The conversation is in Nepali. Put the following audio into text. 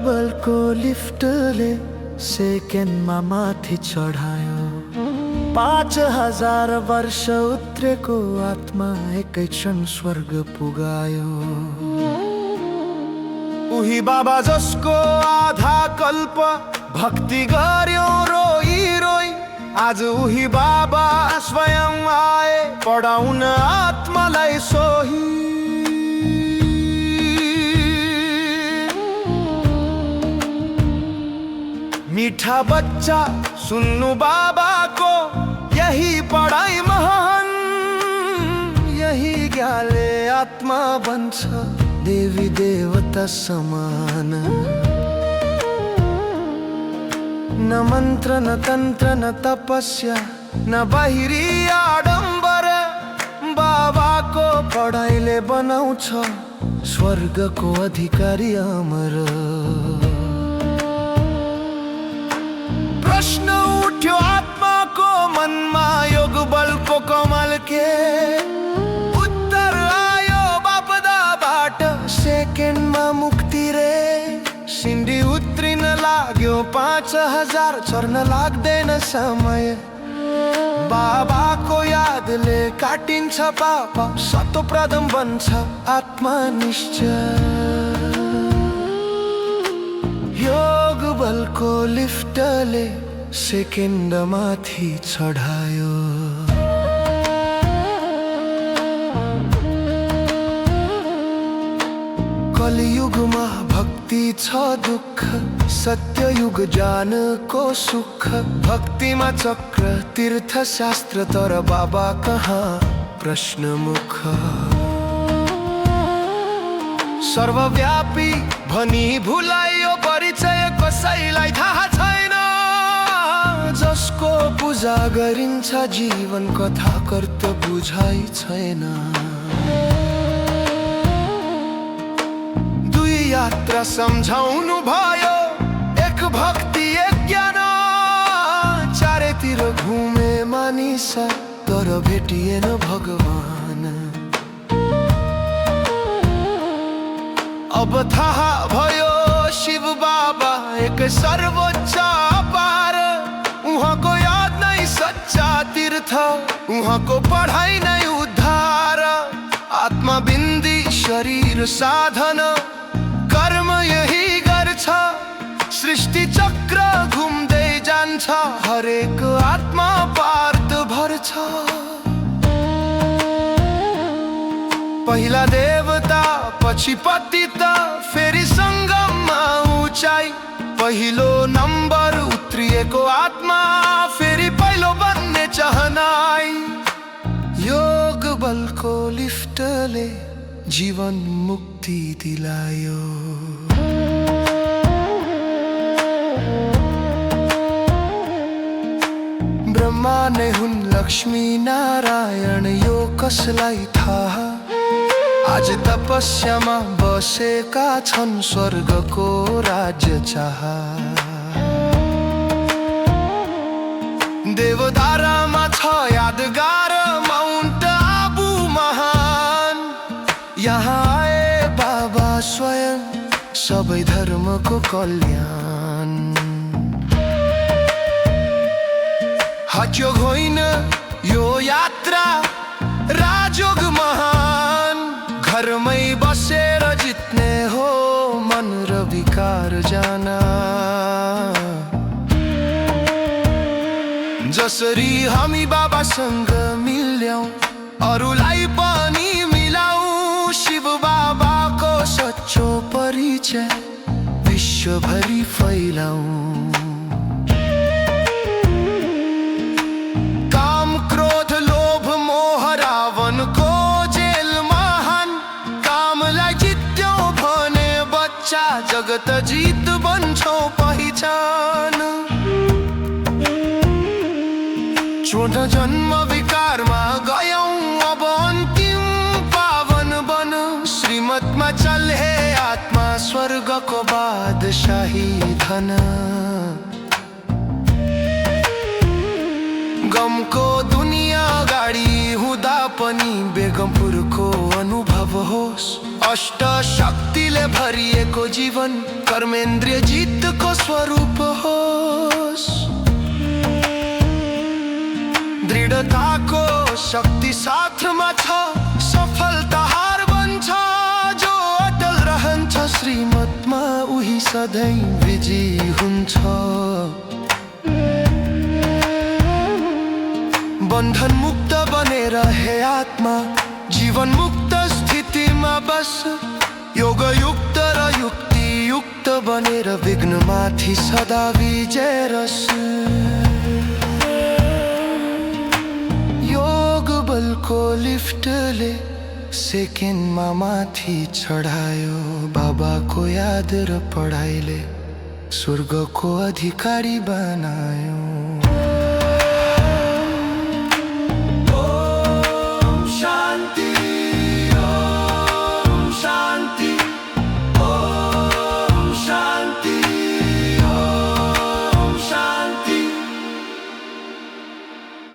बलको लिफ्टले सेकेन्डमा माथि चढायो। 5000 वर्ष उत्रेको आत्मा एकै क्षण स्वर्ग पुगायो। उही बाबा जसको आधा कल्प भक्ति गर्यो रोई रोई, आज उही बाबा स्वयं आए पढाउन आत्मालाई सोही। मीठा बच्चा सुन्नु बाबाको यही पढाइ महान, यही ज्ञानले आत्मा बन्छ देवी देवता समान। न मन्त्र न तन्त्र न तपस्या न बाहिरी आडम्बर, बाबाको पढाइले बनाउँछ स्वर्गको अधिकारी अमर। प्रश्न उठ्यो आत्माको मनमा, योग बलको कमल के? उत्तर आयो बापदाबाट, सेकेन्डमा मुक्ति रे। सिन्डी उत्रिन लाग्यो 5000, चढ्न लाग्दैन समय। बाबाको यादले काटिन्छ पाप, सतो प्रथम बन्छ आत्मा निश्चय। योग बलको लिफ्टले सेकेन्ड माथि चढायो। कलियुगमा भक्ति छ दुःख, सत्ययुग जानको सुख। भक्तिमा चक्र तीर्थ शास्त्र, तर बाबा कहाँ प्रश्न मुख। सर्वव्यापी भनी भुलाइयो परिचय, कसैलाई थाहा छैन। जसको पूजा गरिन्छ जीवन कथा कर्त बुझाइ छैन। दुई यात्रा सम्झाउनु भयो, एक भक्ति एक ज्ञान। चारैतिर घुमे मानिस तर भेटिएन भगवान। अब थाहा भयो शिव बाबा एक सर्वोच्च अपार। उहाँको याद नै सच्चा तीर्थ, उहाँको पढाइ नै उद्धार। आत्मा बिन्दी शरीर साधन, कर्म यही गर्छ। सृष्टि चक्र घुम्दै जान्छ, हरेक आत्मा पार्थ भर्छ। पहिला देवता पछि पतित, फेरि सङ्गममा उचाइ। पहिलो नम्बर उत्रिएको आत्मा, फेरि पहिलो बन्ने चाहनाइ। योग बलको लिफ्टले जीवन मुक्ति दिलायो। ब्रह्मा नै हुन् लक्ष्मी नारायण, यो कसलाई थाहा? आज तपस्यामा बसेका छन् स्वर्गको राज्य चाह। देवदारामा छ यादगार माउन्ट आबु महान। यहाँ आए बाबा स्वयं, सबै धर्मको कल्याण। हठयोग होइन यो यात्रा, राजयोग महान। घरमै बसेर जित्ने हो मन र विकार जाना। जसरी हामी बाबासँग मिल्यौं, अरूलाई पनि मिलाऊ। शिव बाबाको सच्चो परिचय विश्वभरि फैलाऊ। काम क्रोध लोभ मोह रावणको जेल महान। कामलाई जित्यौं भने बच्चा, जगत जित बन्छौ पहिचान। छोड जन्म विकारमा गयौं, अब अन्तिम पावन बन। श्रीमतमा चल हे आत्मा, स्वर्गको बादशाही धन। गमको दुनिया गाडी हुँदा पनि बेगमपुरको अनुभव होस्। अष्ट शक्तिले भरिएको जीवन कर्मेन्द्रिय जितको स्वरूप होस्। दृढताको शक्ति साथमा छ, सफलता हार बन्छ। जो अटल रहन्छ श्रीमतमा उही सधैँ विजयी हुन्छ। बन्धन मुक्त बनेर हे आत्मा, जीवन मुक्त स्थितिमा बस। योग युक्त र युक्ति युक्त बनेर विघ्नमाथि सदा विजय रस। योग बलको लिफ्टले सेकेन्डमा माथि चढायो। बाबाको याद र पढाइले स्वर्गको अधिकारी बनायो।